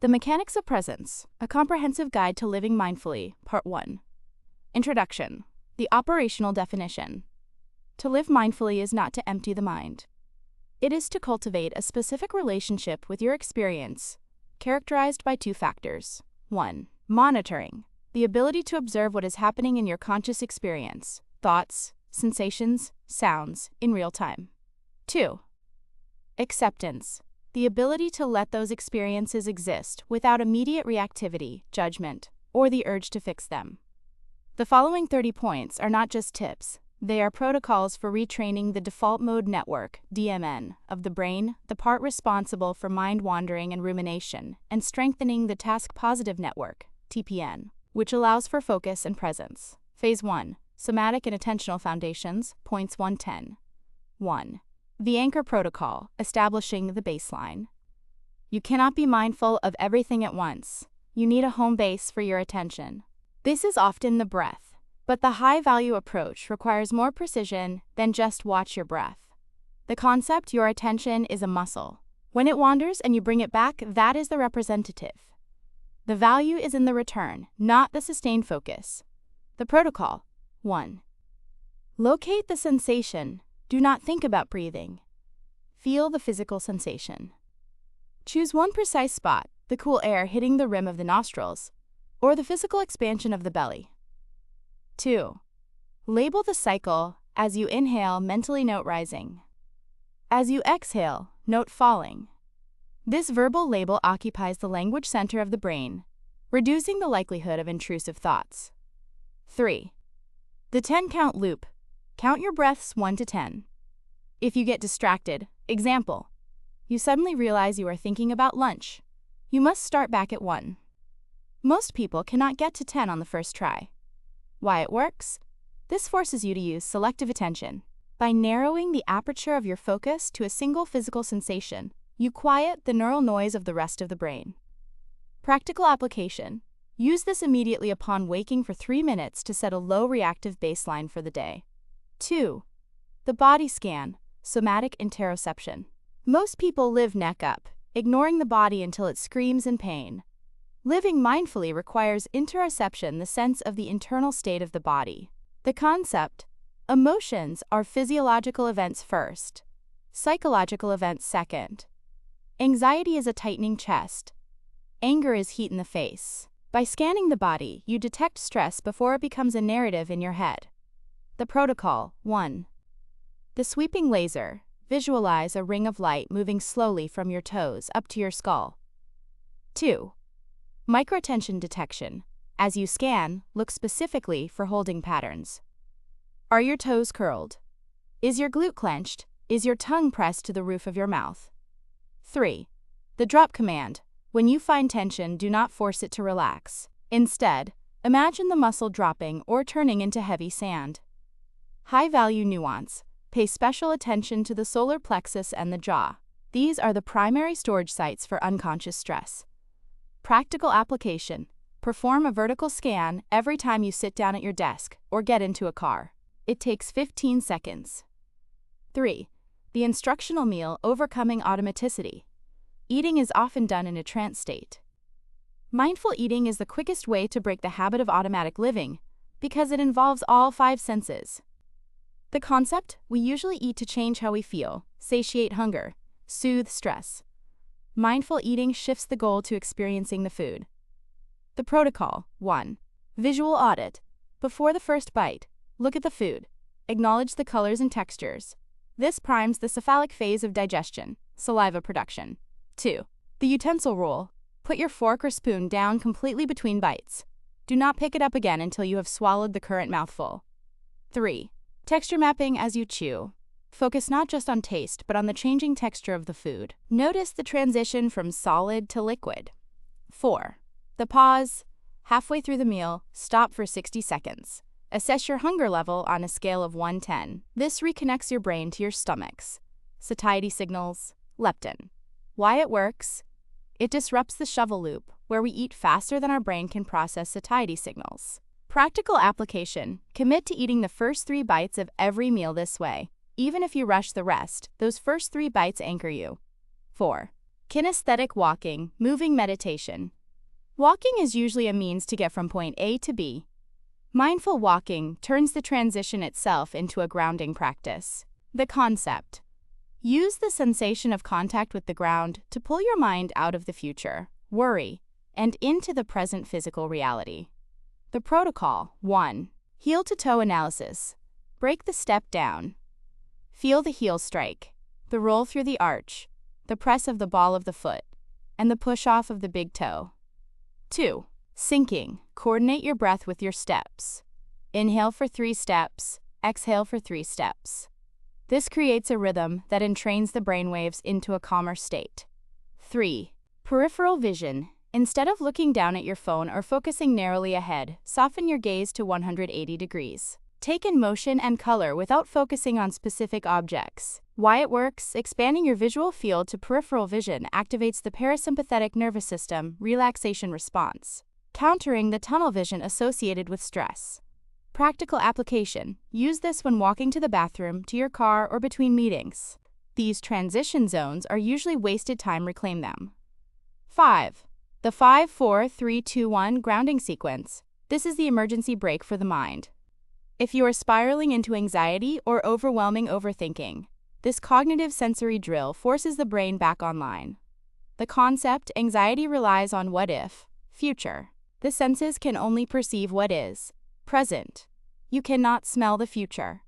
The Mechanics of Presence, a comprehensive guide to living mindfully, Part 1. Introduction. The operational definition. To live mindfully is not to empty the mind. It is to cultivate a specific relationship with your experience, characterized by two factors. 1. Monitoring. The ability to observe what is happening in your conscious experience, thoughts, sensations, sounds, in real time. 2. Acceptance. The ability to let those experiences exist without immediate reactivity, judgment, or the urge to fix them. The following 30 points are not just tips, they are protocols for retraining the default mode network, DMN, of the brain, the part responsible for mind wandering and rumination, and strengthening the task positive network, TPN, which allows for focus and presence. Phase 1. Somatic and Attentional Foundations, Points 110. 1. The Anchor Protocol, establishing the baseline. You cannot be mindful of everything at once. You need a home base for your attention. This is often the breath, but the high-value approach requires more precision than just watch your breath. The concept, your attention, is a muscle. When it wanders and you bring it back, that is the representative. The value is in the return, not the sustained focus. The protocol. 1. Locate the sensation. Do not think about breathing. Feel the physical sensation. Choose one precise spot, the cool air hitting the rim of the nostrils, or the physical expansion of the belly. 2. Label the cycle. As you inhale, mentally note rising. As you exhale, note falling. This verbal label occupies the language center of the brain, reducing the likelihood of intrusive thoughts. 3. The 10-count loop. Count your breaths 1 to 10. If you get distracted, example, you suddenly realize you are thinking about lunch. You must start back at 1. Most people cannot get to 10 on the first try. Why it works? This forces you to use selective attention. By narrowing the aperture of your focus to a single physical sensation, you quiet the neural noise of the rest of the brain. Practical application. Use this immediately upon waking for 3 minutes to set a low reactive baseline for the day. 2. The body scan, somatic interoception. Most people live neck up, ignoring the body until it screams in pain. Living mindfully requires interoception, the sense of the internal state of the body. The concept: emotions are physiological events first, psychological events second. Anxiety is a tightening chest. Anger is heat in the face. By scanning the body, you detect stress before it becomes a narrative in your head. The protocol. 1. The sweeping laser. Visualize a ring of light moving slowly from your toes up to your skull. 2. Microtension detection. As you scan, look specifically for holding patterns. Are your toes curled? Is your glute clenched? Is your tongue pressed to the roof of your mouth? 3. The drop command. When you find tension, do not force it to relax. Instead, imagine the muscle dropping or turning into heavy sand. High-value nuance. Pay special attention to the solar plexus and the jaw. These are the primary storage sites for unconscious stress. Practical application. Perform a vertical scan every time you sit down at your desk or get into a car. It takes 15 seconds. 3. The instructional meal, overcoming automaticity. Eating is often done in a trance state. Mindful eating is the quickest way to break the habit of automatic living because it involves all 5 senses. The concept: we usually eat to change how we feel, satiate hunger, soothe stress. Mindful eating shifts the goal to experiencing the food. The protocol. 1. Visual audit. Before the first bite, look at the food. Acknowledge the colors and textures. This primes the cephalic phase of digestion, saliva production. 2. The utensil rule. Put your fork or spoon down completely between bites. Do not pick it up again until you have swallowed the current mouthful. 3. Texture mapping as you chew. Focus not just on taste, but on the changing texture of the food. Notice the transition from solid to liquid. 4. The pause. Halfway through the meal, stop for 60 seconds. Assess your hunger level on a scale of 1 to 10. This reconnects your brain to your stomach's satiety signals, leptin. Why it works? It disrupts the shovel loop, where we eat faster than our brain can process satiety signals. Practical application. Commit to eating the first 3 bites of every meal this way. Even if you rush the rest, those first 3 bites anchor you. 4. Kinesthetic walking, moving meditation. Walking is usually a means to get from point A to B. Mindful walking turns the transition itself into a grounding practice. The concept. Use the sensation of contact with the ground to pull your mind out of the future, worry, and into the present physical reality. The protocol. 1. Heel-to-toe analysis. Break the step down. Feel the heel strike, the roll through the arch, the press of the ball of the foot, and the push-off of the big toe. 2. Syncing. Coordinate your breath with your steps. Inhale for 3 steps, exhale for 3 steps. This creates a rhythm that entrains the brainwaves into a calmer state. 3. Peripheral vision. Instead of looking down at your phone or focusing narrowly ahead, soften your gaze to 180 degrees. Take in motion and color without focusing on specific objects. Why it works: expanding your visual field to peripheral vision activates the parasympathetic nervous system relaxation response, countering the tunnel vision associated with stress. Practical application. Use this when walking to the bathroom, to your car, or between meetings. These transition zones are usually wasted time. Reclaim them. 5. The 5-4-3-2-1 grounding sequence. This is the emergency brake for the mind. If you are spiraling into anxiety or overwhelming overthinking, this cognitive sensory drill forces the brain back online. The concept: anxiety relies on what if, future. The senses can only perceive what is, present. You cannot smell the future.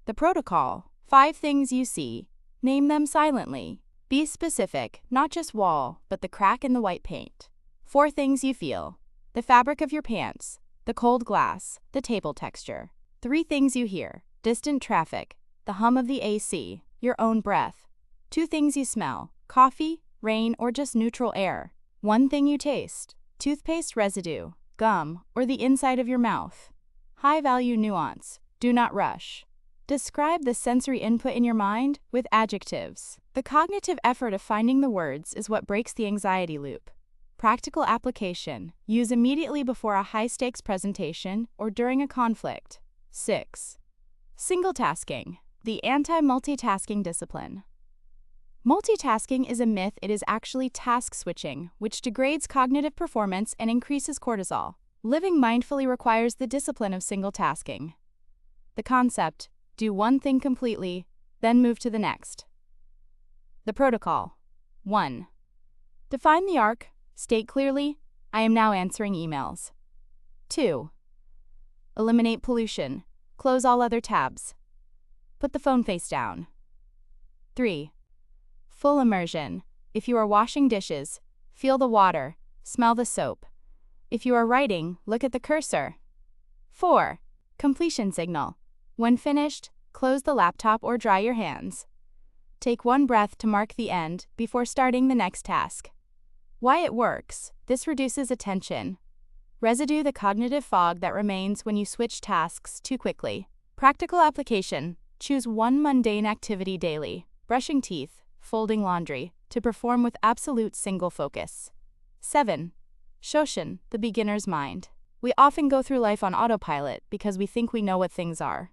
The protocol: 5 things you see. Name them silently. Be specific, not just wall, but the crack in the white paint. 4 things you feel. The fabric of your pants, the cold glass, the table texture. 3 things you hear. Distant traffic, the hum of the AC, your own breath. 2 things you smell. Coffee, rain, or just neutral air. 1 thing you taste. Toothpaste residue, gum, or the inside of your mouth. High-value nuance. Do not rush. Describe the sensory input in your mind with adjectives. The cognitive effort of finding the words is what breaks the anxiety loop. Practical application. Use immediately before a high-stakes presentation or during a conflict. 6. Single tasking, the anti-multitasking discipline. Multitasking is a myth. It is actually task switching, which degrades cognitive performance and increases cortisol. Living mindfully requires the discipline of single tasking. The concept: do one thing completely, then move to the next. The protocol. 1. Define the arc. State clearly, I am now answering emails. 2. Eliminate pollution. Close all other tabs. Put the phone face down. 3. Full immersion. If you are washing dishes, feel the water, smell the soap. If you are writing, look at the cursor. 4. Completion signal. When finished, close the laptop or dry your hands. Take 1 breath to mark the end before starting the next task. Why it works: this reduces attention residue, the cognitive fog that remains when you switch tasks too quickly. Practical application. Choose 1 mundane activity daily, brushing teeth, folding laundry, to perform with absolute single focus. 7. Shoshin, the beginner's mind. We often go through life on autopilot because we think we know what things are.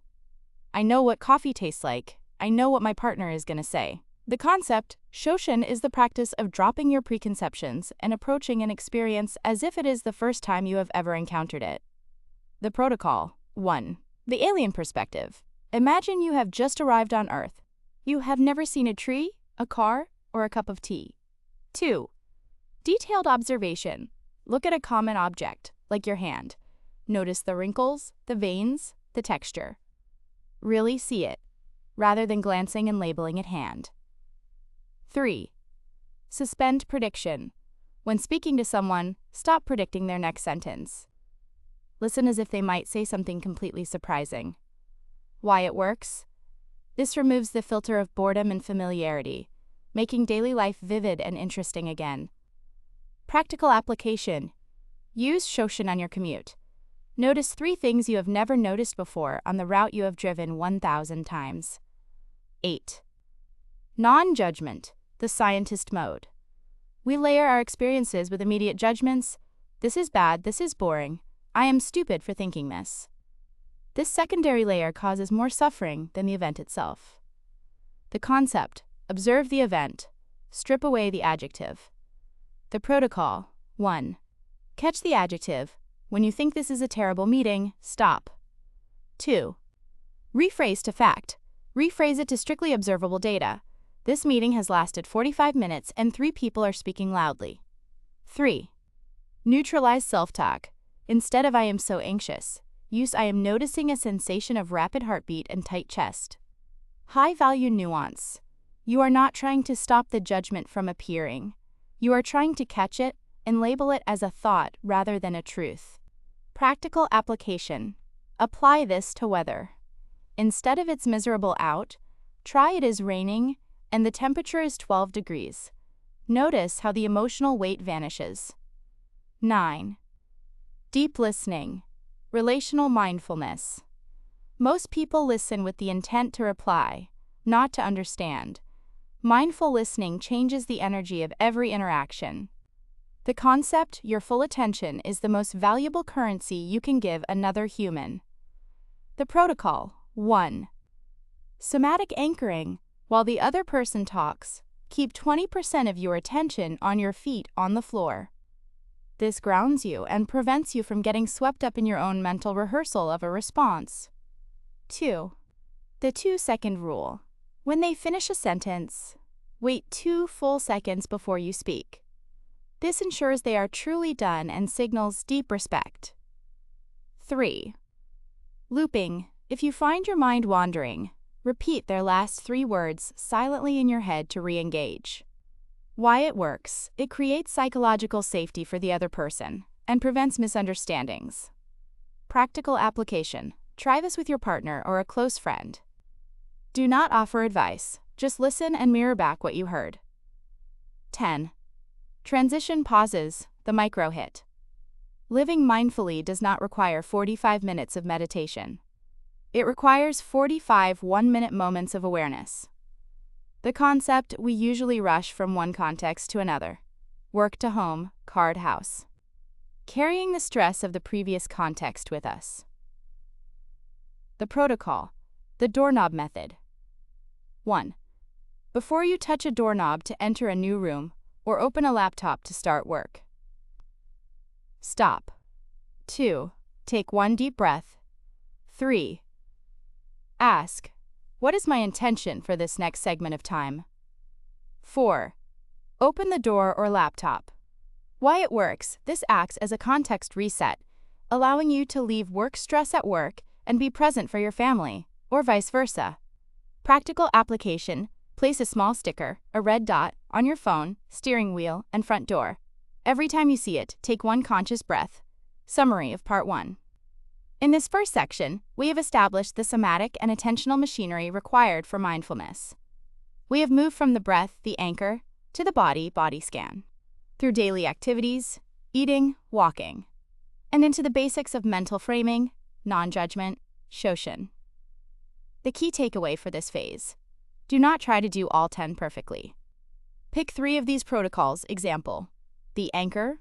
I know what coffee tastes like. I know what my partner is going to say. The concept: Shoshin, is the practice of dropping your preconceptions and approaching an experience as if it is the first time you have ever encountered it. The protocol. 1. The alien perspective. Imagine you have just arrived on Earth. You have never seen a tree, a car, or a cup of tea. 2. Detailed observation. Look at a common object, like your hand. Notice the wrinkles, the veins, the texture. Really see it, rather than glancing and labeling it hand. 3. Suspend prediction. When speaking to someone, stop predicting their next sentence. Listen as if they might say something completely surprising. Why it works? This removes the filter of boredom and familiarity, making daily life vivid and interesting again. Practical application. Use Shoshin on your commute. Notice 3 things you have never noticed before on the route you have driven 1,000 times. 8. Non-judgment, the scientist mode. We layer our experiences with immediate judgments. This is bad, this is boring. I am stupid for thinking this. This secondary layer causes more suffering than the event itself. The concept: observe the event. strip away the adjective. The protocol. 1. Catch the adjective. When you think this is a terrible meeting, stop. 2. Rephrase to fact. Rephrase it to strictly observable data. This meeting has lasted 45 minutes and 3 people are speaking loudly. 3. Neutralize self-talk. Instead of "I am so anxious," use "I am noticing a sensation of rapid heartbeat and tight chest." High-value nuance. You are not trying to stop the judgment from appearing. You are trying to catch it and label it as a thought rather than a truth. Practical application. Apply this to weather. Instead of "It's miserable out," try "It is raining and the temperature is 12 degrees. Notice how the emotional weight vanishes. 9. Deep listening. Relational mindfulness. Most people listen with the intent to reply, not to understand. Mindful listening changes the energy of every interaction. The concept, your full attention, is the most valuable currency you can give another human. The protocol. 1. Somatic anchoring. While the other person talks, keep 20% of your attention on your feet on the floor. This grounds you and prevents you from getting swept up in your own mental rehearsal of a response. 2. The 2-second rule. When they finish a sentence, wait 2 full seconds before you speak. This ensures they are truly done and signals deep respect. 3. Looping. If you find your mind wandering, repeat their last 3 words silently in your head to re-engage. Why it works. It creates psychological safety for the other person and prevents misunderstandings. Practical application. Try this with your partner or a close friend. Do not offer advice. Just listen and mirror back what you heard. 10. Transition pauses, the micro hit. Living mindfully does not require 45 minutes of meditation. It requires 45 one-minute moments of awareness. The concept, we usually rush from one context to another. Work to home, car to house. Carrying the stress of the previous context with us. The protocol, the doorknob method. 1. Before you touch a doorknob to enter a new room or open a laptop to start work, stop. 2. Take 1 deep breath. 3. Ask, what is my intention for this next segment of time? 4. Open the door or laptop. Why it works. This acts as a context reset, allowing you to leave work stress at work and be present for your family, or vice versa. Practical application. Place a small sticker, a red dot, on your phone, steering wheel, and front door. Every time you see it, take 1 conscious breath. Summary of Part 1. In this first section, we have established the somatic and attentional machinery required for mindfulness. We have moved from the breath, the anchor, to the body scan, through daily activities, eating, walking, and into the basics of mental framing, non-judgment, shoshin. The key takeaway for this phase: do not try to do all 10 perfectly. Pick 3 of these protocols, example, the anchor,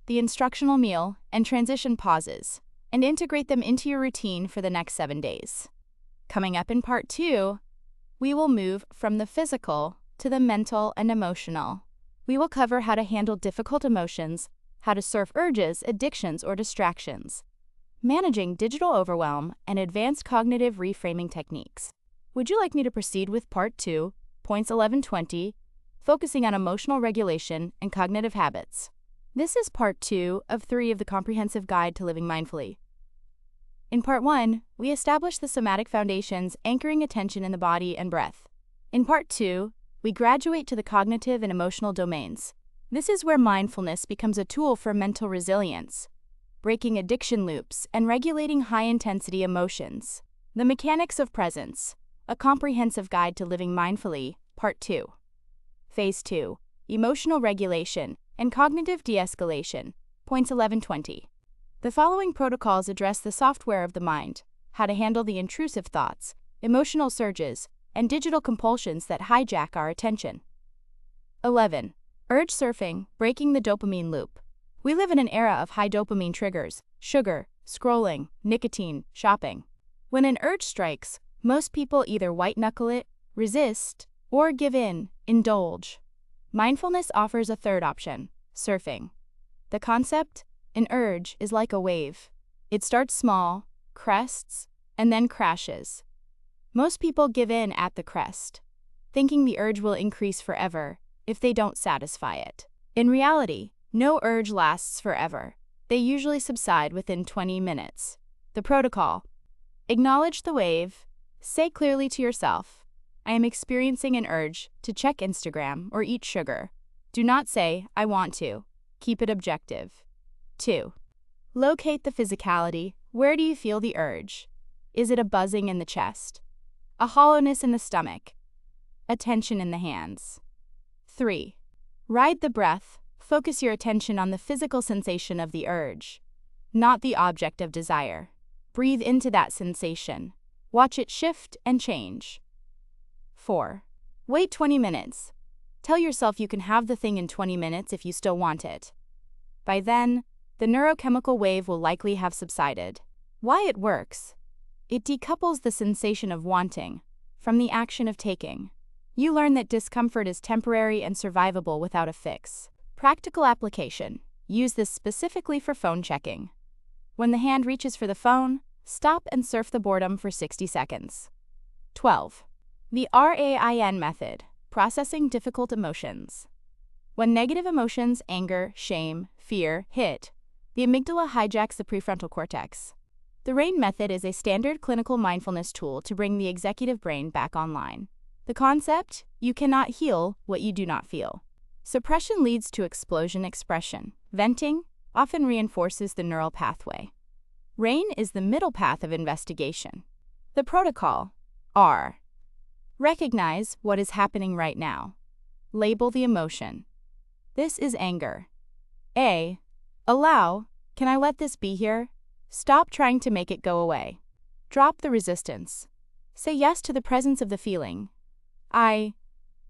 the instructional meal, and transition pauses, and integrate them into your routine for the next 7 days. Coming up in Part 2, we will move from the physical to the mental and emotional. We will cover how to handle difficult emotions, how to surf urges, addictions, or distractions, managing digital overwhelm, and advanced cognitive reframing techniques. Would you like me to proceed with Part 2, points 11-20, focusing on emotional regulation and cognitive habits? This is Part 2 of 3 of the Comprehensive Guide to Living Mindfully. In Part 1, we established the somatic foundations anchoring attention in the body and breath. In Part 2, we graduate to the cognitive and emotional domains. This is where mindfulness becomes a tool for mental resilience, breaking addiction loops, and regulating high-intensity emotions. The Mechanics of Presence, a Comprehensive Guide to Living Mindfully, Part 2. Phase 2, Emotional Regulation and Cognitive De-escalation, points 11-20. The following protocols address the software of the mind, how to handle the intrusive thoughts, emotional surges, and digital compulsions that hijack our attention. 11. Urge surfing, breaking the dopamine loop. We live in an era of high dopamine triggers: sugar, scrolling, nicotine, shopping. When an urge strikes, most people either white-knuckle it, resist, or give in, indulge. Mindfulness offers a third option: surfing. The concept: an urge is like a wave. It starts small, crests, and then crashes. Most people give in at the crest, thinking the urge will increase forever if they don't satisfy it. In reality, no urge lasts forever. They usually subside within 20 minutes. The protocol: acknowledge the wave. Say clearly to yourself, I am experiencing an urge to check Instagram or eat sugar. Do not say, I want to. Keep it objective. 2. Locate the physicality. Where do you feel the urge? Is it a buzzing in the chest? A hollowness in the stomach? A tension in the hands? 3. Ride the breath. Focus your attention on the physical sensation of the urge, not the object of desire. Breathe into that sensation. Watch it shift and change. 4. Wait 20 minutes. Tell yourself you can have the thing in 20 minutes if you still want it. By then, the neurochemical wave will likely have subsided. Why it works? It decouples the sensation of wanting from the action of taking. You learn that discomfort is temporary and survivable without a fix. Practical application: use this specifically for phone checking. When the hand reaches for the phone, stop and surf the boredom for 60 seconds. 12. The RAIN method: processing difficult emotions. When negative emotions, anger, shame, fear, hit, the amygdala hijacks the prefrontal cortex. The RAIN method is a standard clinical mindfulness tool to bring the executive brain back online. The concept: you cannot heal what you do not feel. Suppression leads to explosion expression. Venting often reinforces the neural pathway. RAIN is the middle path of investigation. The protocol: R. Recognize what is happening right now. Label the emotion. This is anger. A. Allow. Can I let this be here? Stop trying to make it go away. Drop the resistance. Say yes to the presence of the feeling. I.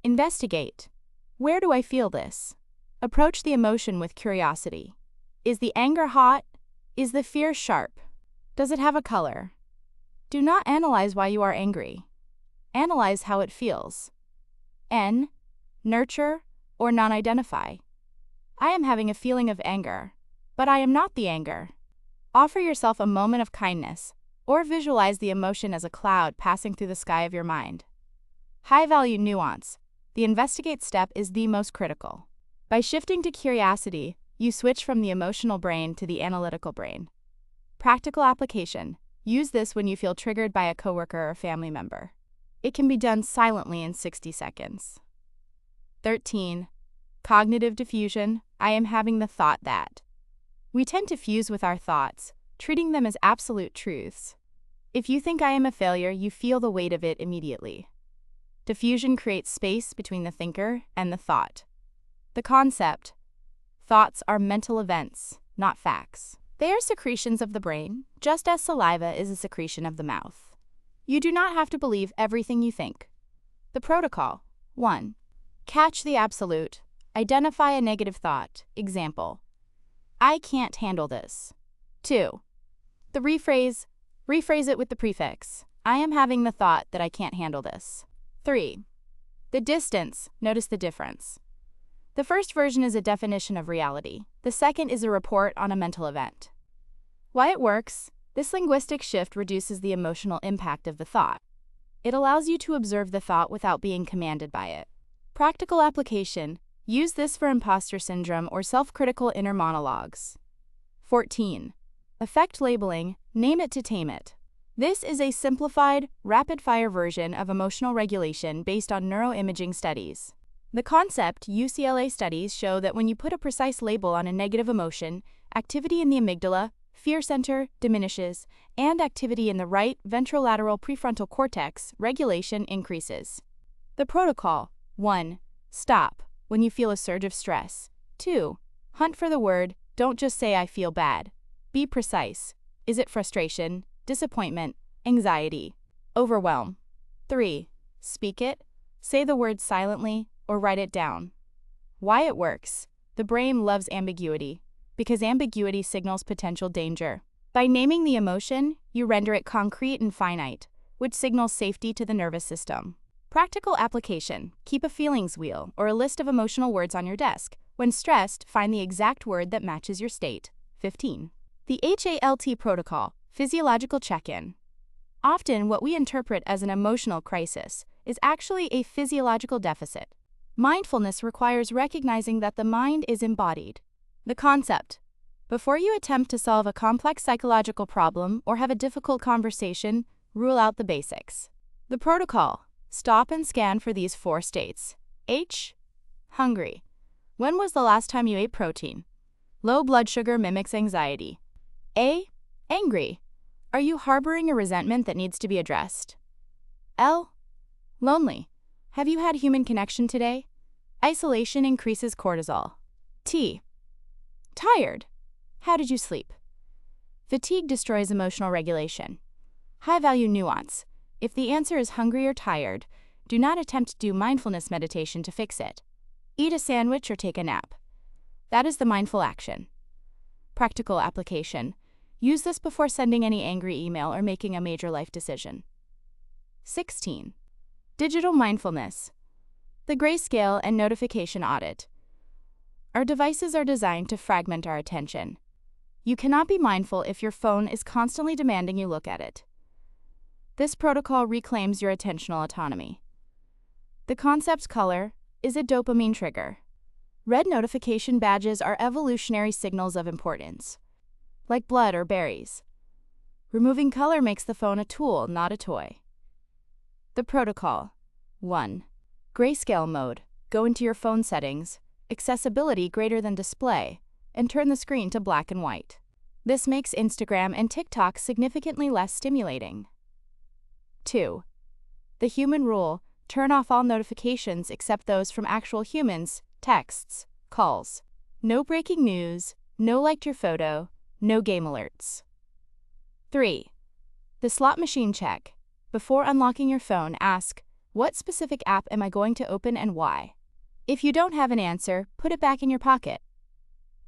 Investigate. Where do I feel this? Approach the emotion with curiosity. Is the anger hot? Is the fear sharp? Does it have a color? Do not analyze why you are angry. Analyze how it feels. N. Nurture or non-identify. I am having a feeling of anger, but I am not the anger. Offer yourself a moment of kindness, or visualize the emotion as a cloud passing through the sky of your mind. High-value nuance. The investigate step is the most critical. By shifting to curiosity, you switch from the emotional brain to the analytical brain. Practical application: use this when you feel triggered by a coworker or family member. It can be done silently in 60 seconds. 13. Cognitive diffusion. I am having the thought that. We tend to fuse with our thoughts, treating them as absolute truths. If you think I am a failure, you feel the weight of it immediately. Diffusion creates space between the thinker and the thought. The concept: thoughts are mental events, not facts. They are secretions of the brain, just as saliva is a secretion of the mouth. You do not have to believe everything you think. The protocol: 1. Catch the absolute. Identify a negative thought. Example: I can't handle this. 2. The rephrase it with the prefix: I am having the thought that I can't handle this. 3. The distance. Notice the difference. The first version is a definition of reality. The second is a report on a mental event. Why it works: this linguistic shift reduces the emotional impact of the thought. It allows you to observe the thought without being commanded by it. Practical application: use this for imposter syndrome or self-critical inner monologues. 14. Affect labeling. Name it to tame it. This is a simplified, rapid-fire version of emotional regulation based on neuroimaging studies. The concept: UCLA studies show that when you put a precise label on a negative emotion, activity in the amygdala, fear center, diminishes, and activity in the right ventrolateral prefrontal cortex, regulation, increases. The protocol: 1. Stop when you feel a surge of stress. 2. Hunt for the word. Don't just say I feel bad. Be precise. Is it frustration, disappointment, anxiety, overwhelm? 3. Speak it. Say the word silently or write it down. Why it works: the brain loves ambiguity because ambiguity signals potential danger. By naming the emotion, you render it concrete and finite, which signals safety to the nervous system. Practical application. Keep a feelings wheel or a list of emotional words on your desk. When stressed, find the exact word that matches your state. 15. The HALT protocol. Physiological check-in. Often, what we interpret as an emotional crisis is actually a physiological deficit. Mindfulness requires recognizing that the mind is embodied. The concept. Before you attempt to solve a complex psychological problem or have a difficult conversation, rule out the basics. The protocol. Stop and scan for these 4 states. H. Hungry. When was the last time you ate protein? Low blood sugar mimics anxiety. A. Angry. Are you harboring a resentment that needs to be addressed? L. Lonely. Have you had human connection today? Isolation increases cortisol. T. Tired. How did you sleep? Fatigue destroys emotional regulation. High-value nuance. If the answer is hungry or tired, do not attempt to do mindfulness meditation to fix it. Eat a sandwich or take a nap. That is the mindful action. Practical application. Use this before sending any angry email or making a major life decision. 16. Digital mindfulness. The grayscale and notification audit. Our devices are designed to fragment our attention. You cannot be mindful if your phone is constantly demanding you look at it. This protocol reclaims your attentional autonomy. The concept's color is a dopamine trigger. Red notification badges are evolutionary signals of importance, like blood or berries. Removing color makes the phone a tool, not a toy. The protocol. 1. Grayscale mode. Go into your phone settings, accessibility greater than display, and turn the screen to black and white. This makes Instagram and TikTok significantly less stimulating. 2. The human rule. Turn off all notifications except those from actual humans, texts, calls. No breaking news, no liked your photo, no game alerts. 3. The slot machine check. Before unlocking your phone, ask, what specific app am I going to open and why? If you don't have an answer, put it back in your pocket.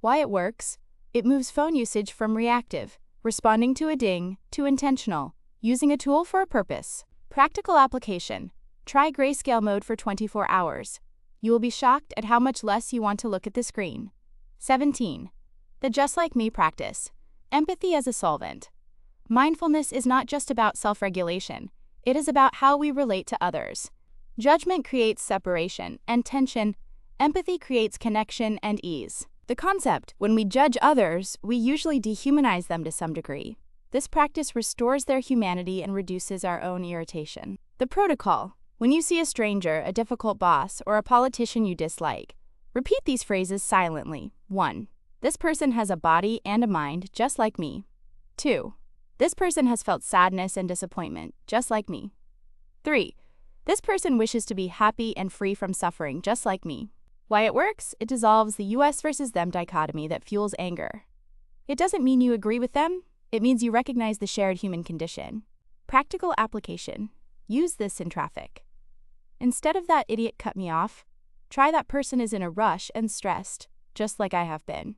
Why it works? It moves phone usage from reactive, responding to a ding, to intentional, using a tool for a purpose. Practical application. Try grayscale mode for 24 hours. You will be shocked at how much less you want to look at the screen. 17. The Just Like Me practice. Empathy as a solvent. Mindfulness is not just about self-regulation. It is about how we relate to others. Judgment creates separation and tension. Empathy creates connection and ease. The concept. When we judge others, we usually dehumanize them to some degree. This practice restores their humanity and reduces our own irritation. The protocol. When you see a stranger, a difficult boss, or a politician you dislike, repeat these phrases silently. 1. This person has a body and a mind just like me. 2. This person has felt sadness and disappointment just like me. 3. This person wishes to be happy and free from suffering just like me. Why it works? It dissolves the us versus them dichotomy that fuels anger. It doesn't mean you agree with them. It means you recognize the shared human condition. Practical application. Use this in traffic. Instead of that idiot cut me off, try that person is in a rush and stressed, just like I have been.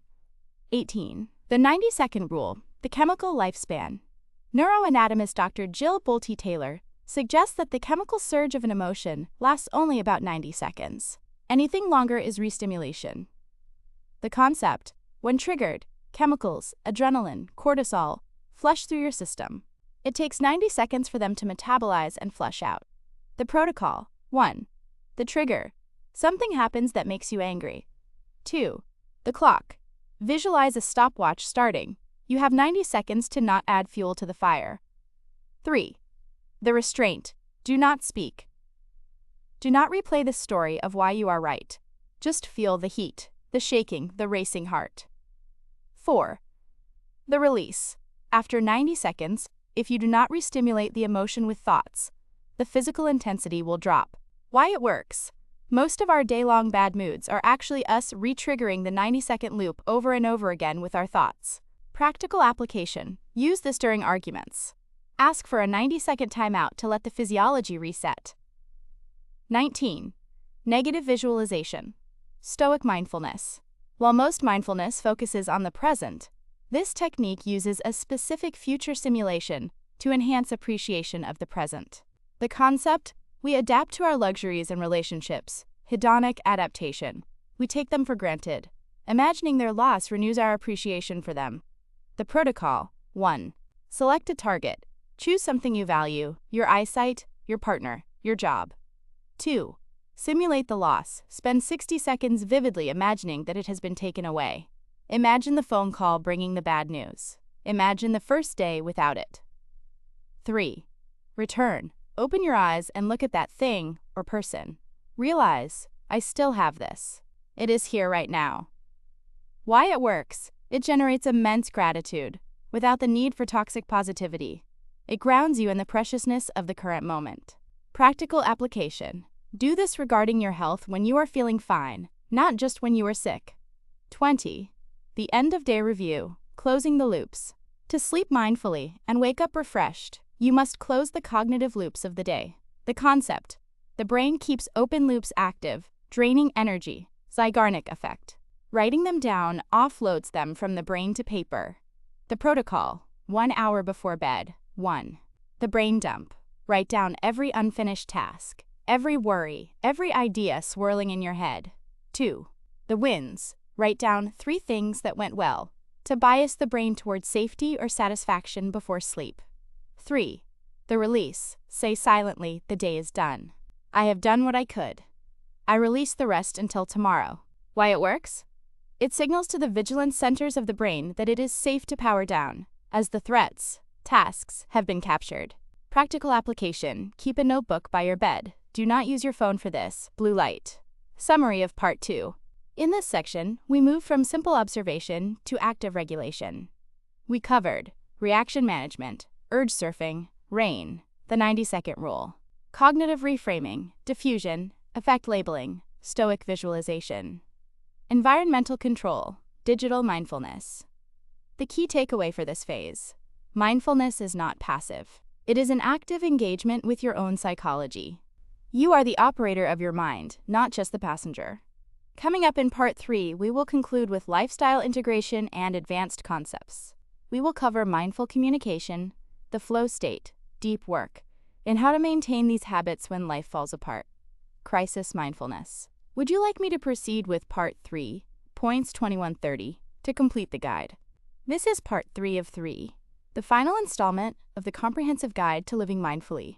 18. The 90-second rule. The chemical lifespan. Neuroanatomist Dr. Jill Bolte Taylor suggests that the chemical surge of an emotion lasts only about 90 seconds. Anything longer is restimulation. The concept. When triggered, chemicals, adrenaline, cortisol, flush through your system. It takes 90 seconds for them to metabolize and flush out. The protocol. 1. The trigger. Something happens that makes you angry. 2. The clock. Visualize a stopwatch starting. You have 90 seconds to not add fuel to the fire. 3. The restraint. Do not speak. Do not replay the story of why you are right. Just feel the heat, the shaking, the racing heart. 4. The release. After 90 seconds, if you do not restimulate the emotion with thoughts, the physical intensity will drop. Why it works? Most of our day-long bad moods are actually us re-triggering the 90-second loop over and over again with our thoughts. Practical application. Use this during arguments. Ask for a 90-second timeout to let the physiology reset. 19. Negative visualization. Stoic mindfulness. While most mindfulness focuses on the present, this technique uses a specific future simulation to enhance appreciation of the present. The concept. We adapt to our luxuries and relationships. Hedonic adaptation. We take them for granted. Imagining their loss renews our appreciation for them. The protocol. 1. Select a target. Choose something you value, your eyesight, your partner, your job. 2. Simulate the loss. Spend 60 seconds vividly imagining that it has been taken away. Imagine the phone call bringing the bad news. Imagine the first day without it. 3. Return. Open your eyes and look at that thing or person. Realize, I still have this. It is here right now. Why it works. It generates immense gratitude, without the need for toxic positivity. It grounds you in the preciousness of the current moment. Practical application. Do this regarding your health when you are feeling fine, not just when you are sick. 20. The end of day review. Closing the loops. To sleep mindfully and wake up refreshed, you must close the cognitive loops of the day. The concept. The brain keeps open loops active, draining energy. Zeigarnik effect. Writing them down offloads them from the brain to paper. The protocol. 1 hour before bed. 1. The brain dump. Write down every unfinished task, every worry, every idea swirling in your head. 2. The wins. Write down 3 things that went well, to bias the brain towards safety or satisfaction before sleep. 3. The release. Say silently, the day is done. I have done what I could. I release the rest until tomorrow. Why it works? It signals to the vigilance centers of the brain that it is safe to power down, as the threats, tasks, have been captured. Practical application. Keep a notebook by your bed. Do not use your phone for this. Blue light. Summary of Part 2. In this section, we move from simple observation to active regulation. We covered reaction management, urge surfing, RAIN, the 90-second rule, cognitive reframing, diffusion, effect labeling, stoic visualization, environmental control, digital mindfulness. The key takeaway for this phase: mindfulness is not passive. It is an active engagement with your own psychology. You are the operator of your mind, not just the passenger. Coming up in Part 3, we will conclude with lifestyle integration and advanced concepts. We will cover mindful communication, the flow state, deep work, and how to maintain these habits when life falls apart. Crisis mindfulness. Would you like me to proceed with Part 3, points 2130, to complete the guide? This is Part 3 of 3, the final installment of the comprehensive guide to living mindfully.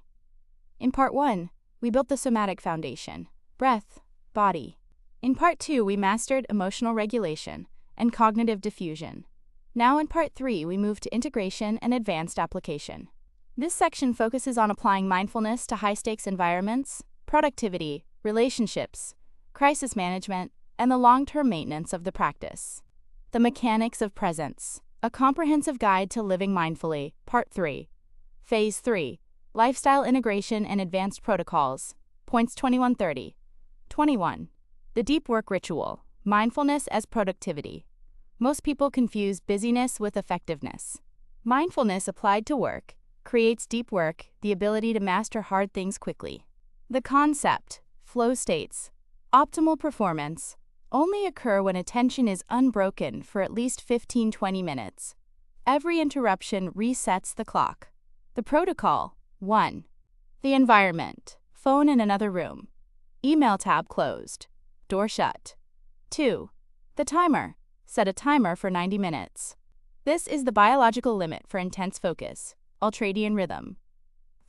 In Part 1, we built the somatic foundation, breath, body. In Part 2, we mastered emotional regulation and cognitive diffusion. Now in Part 3, we move to integration and advanced application. This section focuses on applying mindfulness to high-stakes environments, productivity, relationships, crisis management, and the long-term maintenance of the practice. The mechanics of presence. A comprehensive guide to living mindfully, Part 3. Phase 3. Lifestyle integration and advanced protocols, points 2130. 21. The deep work ritual. Mindfulness as productivity. Most people confuse busyness with effectiveness. Mindfulness applied to work creates deep work, the ability to master hard things quickly. The concept, flow states, optimal performance, only occur when attention is unbroken for at least 15-20 minutes. Every interruption resets the clock. The protocol. 1. The environment. Phone in another room. Email tab closed. Door shut. 2. The timer. Set a timer for 90 minutes. This is the biological limit for intense focus, ultradian rhythm.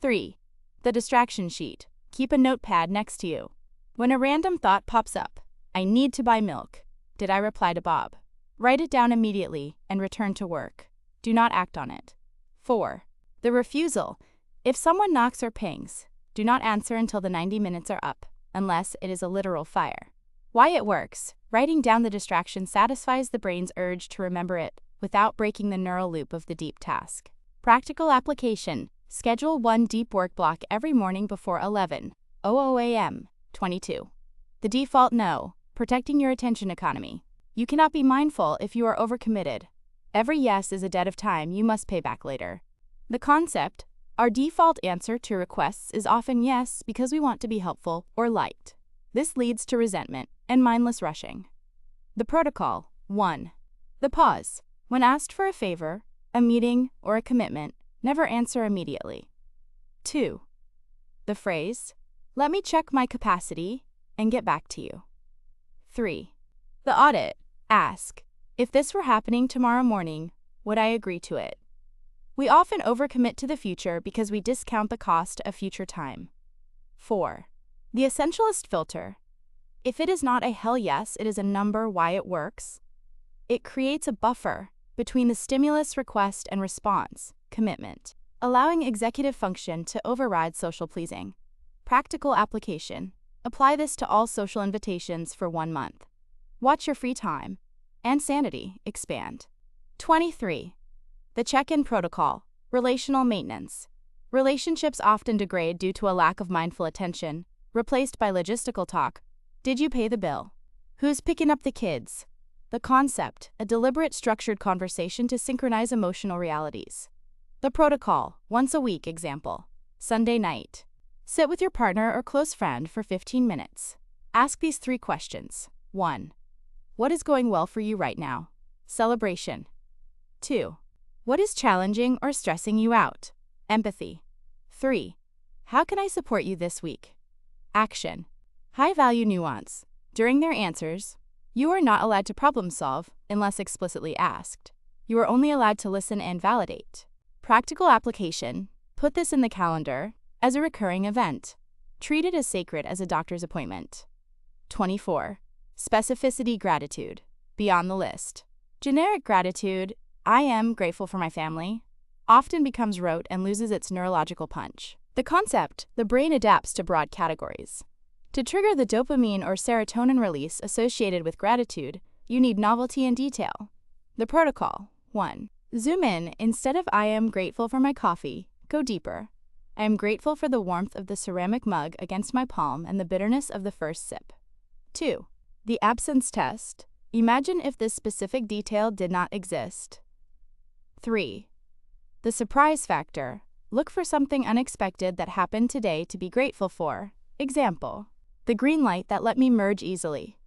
3. The distraction sheet. Keep a notepad next to you. When a random thought pops up, I need to buy milk. Did I reply to Bob? Write it down immediately and return to work. Do not act on it. 4. The refusal. If someone knocks or pings, do not answer until the 90 minutes are up, unless it is a literal fire. Why it works. Writing down the distraction satisfies the brain's urge to remember it without breaking the neural loop of the deep task. Practical application. Schedule 1 deep work block every morning before 11:00 a.m. 22. The default no. Protecting your attention economy. You cannot be mindful if you are overcommitted. Every yes is a debt of time you must pay back later. The concept. Our default answer to requests is often yes because we want to be helpful or liked. This leads to resentment and mindless rushing. The protocol. 1. The pause. When asked for a favor, a meeting, or a commitment, never answer immediately. 2. The phrase. Let me check my capacity and get back to you. 3. The audit. Ask, if this were happening tomorrow morning, would I agree to it? We often overcommit to the future because we discount the cost of future time. 4. The essentialist filter. If it is not a hell yes, it is a number why it works. It creates a buffer between the stimulus request and response, commitment, allowing executive function to override social pleasing. Practical application. Apply this to all social invitations for 1 month. Watch your free time and sanity expand. 23. The check-in protocol. Relational maintenance. Relationships often degrade due to a lack of mindful attention, replaced by logistical talk. Did you pay the bill? Who's picking up the kids? The concept, a deliberate structured conversation to synchronize emotional realities. The protocol, once a week example. Sunday night. Sit with your partner or close friend for 15 minutes. Ask these 3 questions. 1. What is going well for you right now? Celebration. 2. What is challenging or stressing you out? Empathy. 3. How can I support you this week? Action. High-value nuance. During their answers, you are not allowed to problem solve unless explicitly asked. You are only allowed to listen and validate. Practical application. Put this in the calendar as a recurring event. Treat it as sacred as a doctor's appointment. 24. Specificity gratitude. Beyond the list. Generic gratitude, I am grateful for my family, often becomes rote and loses its neurological punch. The concept, the brain adapts to broad categories. To trigger the dopamine or serotonin release associated with gratitude, you need novelty and detail. The protocol. 1. Zoom in. Instead of I am grateful for my coffee, go deeper. I am grateful for the warmth of the ceramic mug against my palm and the bitterness of the first sip. 2. The absence test. Imagine if this specific detail did not exist. 3. The surprise factor. Look for something unexpected that happened today to be grateful for. Example. The green light that let me merge easily.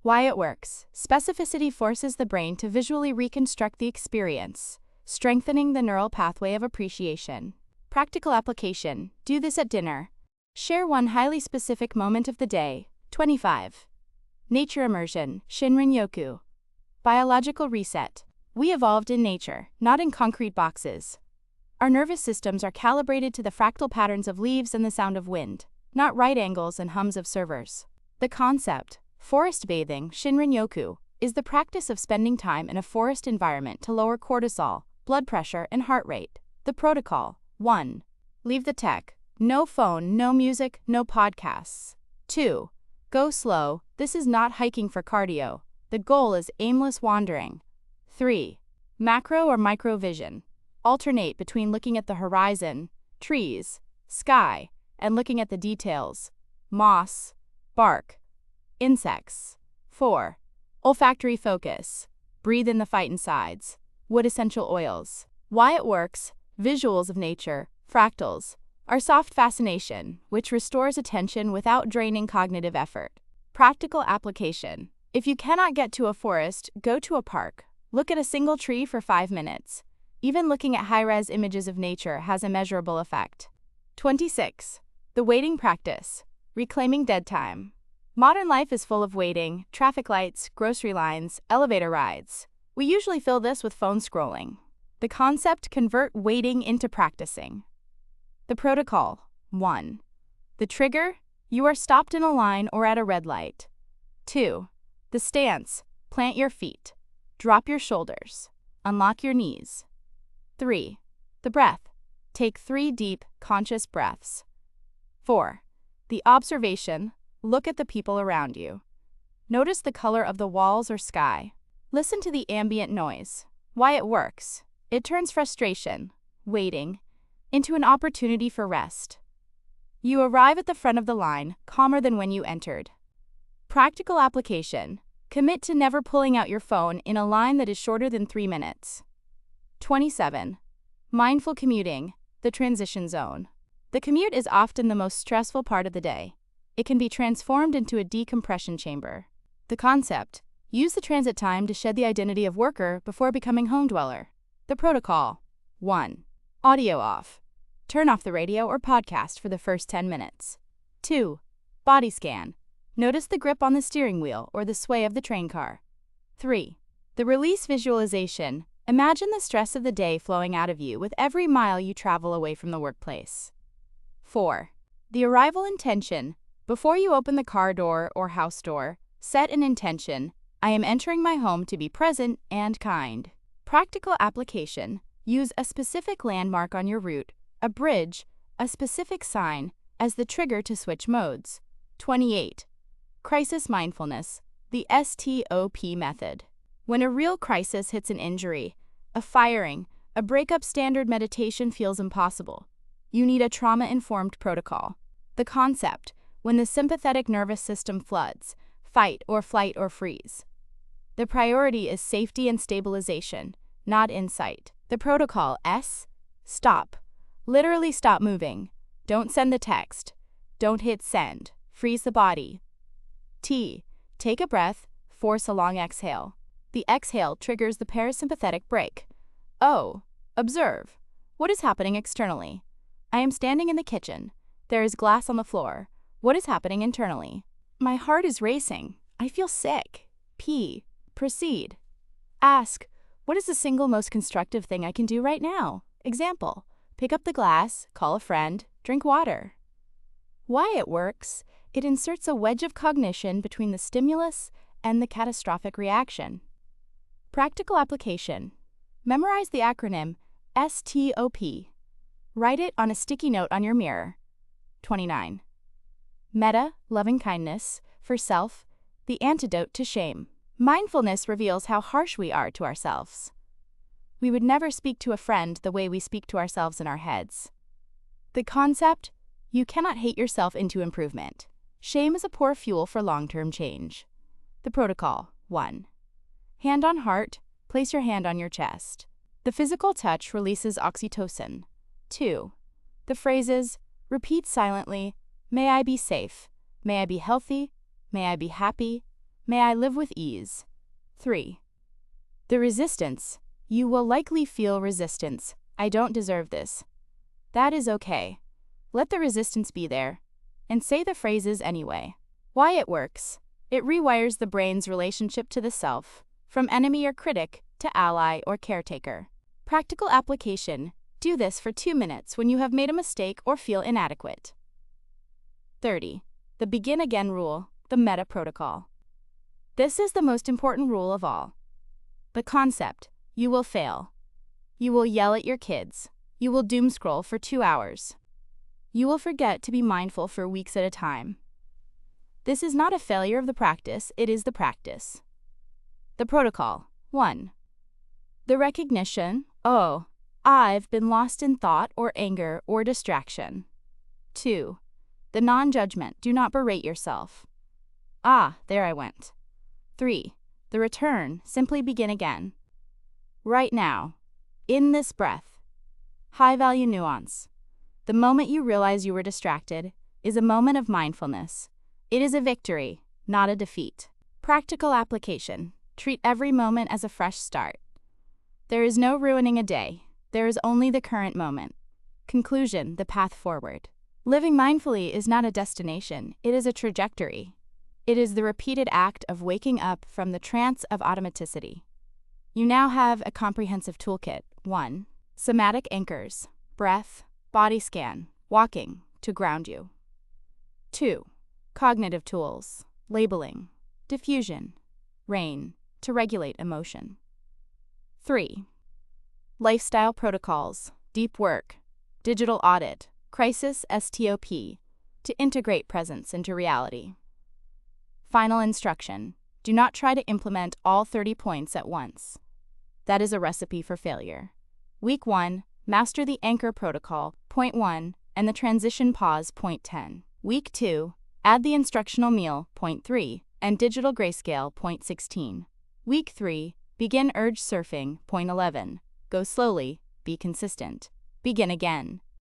Why it works. Specificity forces the brain to visually reconstruct the experience, strengthening the neural pathway of appreciation. Practical application. Do this at dinner. Share one highly specific moment of the day. 25. Nature immersion. Shinrin-yoku. Biological reset. We evolved in nature, not in concrete boxes. Our nervous systems are calibrated to the fractal patterns of leaves and the sound of wind, not right angles and hums of servers. The concept, forest bathing, Shinrin-yoku, is the practice of spending time in a forest environment to lower cortisol, blood pressure, and heart rate. The protocol. 1. Leave the tech. No phone, no music, no podcasts. 2. Go slow. This is not hiking for cardio. The goal is aimless wandering. 3. Macro or micro vision. Alternate between looking at the horizon, trees, sky, and looking at the details, moss, bark, insects. 4. Olfactory focus. Breathe in the phytoncides, wood essential oils. Why it works. Visuals of nature, fractals, are soft fascination, which restores attention without draining cognitive effort. Practical application. If you cannot get to a forest, go to a park. Look at a single tree for 5 minutes. Even looking at high-res images of nature has a measurable effect. 26. The waiting practice. Reclaiming dead time. Modern life is full of waiting, traffic lights, grocery lines, elevator rides. We usually fill this with phone scrolling. The concept, convert waiting into practicing. The protocol. 1. The trigger. You are stopped in a line or at a red light. 2. The stance. Plant your feet. Drop your shoulders. Unlock your knees. 3. The breath. Take 3 deep, conscious breaths. 4. The observation. Look at the people around you. Notice the color of the walls or sky. Listen to the ambient noise. Why it works. It turns frustration, waiting, into an opportunity for rest. You arrive at the front of the line, calmer than when you entered. Practical application. Commit to never pulling out your phone in a line that is shorter than 3 minutes. 27. Mindful commuting, the transition zone. The commute is often the most stressful part of the day. It can be transformed into a decompression chamber. The concept, use the transit time to shed the identity of worker before becoming home dweller. The protocol. 1. Audio off. Turn off the radio or podcast for the first 10 minutes. 2. Body scan. Notice the grip on the steering wheel or the sway of the train car. 3. The release visualization. Imagine the stress of the day flowing out of you with every mile you travel away from the workplace. 4. The arrival intention. Before you open the car door or house door, set an intention. I am entering my home to be present and kind. Practical application. Use a specific landmark on your route, a bridge, a specific sign, as the trigger to switch modes. 28. Crisis mindfulness, the STOP method. When a real crisis hits an injury, a firing, a breakup, standard meditation feels impossible. You need a trauma-informed protocol. The concept, when the sympathetic nervous system floods, fight or flight or freeze. The priority is safety and stabilization, not insight. The protocol S, stop. Literally stop moving. Don't send the text. Don't hit send. Freeze the body. T, take a breath, force a long exhale. The exhale triggers the parasympathetic brake. O, observe. What is happening externally? I am standing in the kitchen. There is glass on the floor. What is happening internally? My heart is racing. I feel sick. P, proceed. Ask, what is the single most constructive thing I can do right now? Example, pick up the glass, call a friend, drink water. Why it works? It inserts a wedge of cognition between the stimulus and the catastrophic reaction. Practical application. Memorize the acronym STOP. Write it on a sticky note on your mirror. 29. Metta, loving kindness, for self, the antidote to shame. Mindfulness reveals how harsh we are to ourselves. We would never speak to a friend the way we speak to ourselves in our heads. The concept, you cannot hate yourself into improvement. Shame is a poor fuel for long-term change. The protocol, 1. Hand on heart, place your hand on your chest. The physical touch releases oxytocin. 2. The phrases, repeat silently, may I be safe, may I be healthy, may I be happy, may I live with ease. 3. The resistance, you will likely feel resistance. I don't deserve this. That is okay. Let the resistance be there, and say the phrases anyway. Why it works? It rewires the brain's relationship to the self, from enemy or critic to ally or caretaker. Practical application. Do this for 2 minutes when you have made a mistake or feel inadequate. 30. The begin again rule, the meta protocol. This is the most important rule of all. The concept, you will fail. You will yell at your kids. You will doom scroll for 2 hours. You will forget to be mindful for weeks at a time. This is not a failure of the practice, it is the practice. The protocol, 1. The recognition, oh, I've been lost in thought or anger or distraction. 2. The non-judgment, do not berate yourself. Ah, there I went. 3. The return, simply begin again. Right now, in this breath. High-value nuance. The moment you realize you were distracted is a moment of mindfulness. It is a victory, not a defeat. Practical application. Treat every moment as a fresh start. There is no ruining a day. There is only the current moment. Conclusion, the path forward. Living mindfully is not a destination, it is a trajectory. It is the repeated act of waking up from the trance of automaticity. You now have a comprehensive toolkit. 1. Somatic anchors, breath, body scan, walking, to ground you. 2. Cognitive tools, labeling, diffusion, RAIN, to regulate emotion. 3. Lifestyle protocols, deep work, digital audit, crisis STOP, to integrate presence into reality. Final instruction, do not try to implement all 30 points at once. That is a recipe for failure. Week 1, master the anchor protocol, point 1, and the transition pause, point 10. Week 2, add the instructional meal, point 3, and digital grayscale, point 16. Week 3, begin urge surfing, point 11. Go slowly, be consistent. Begin again.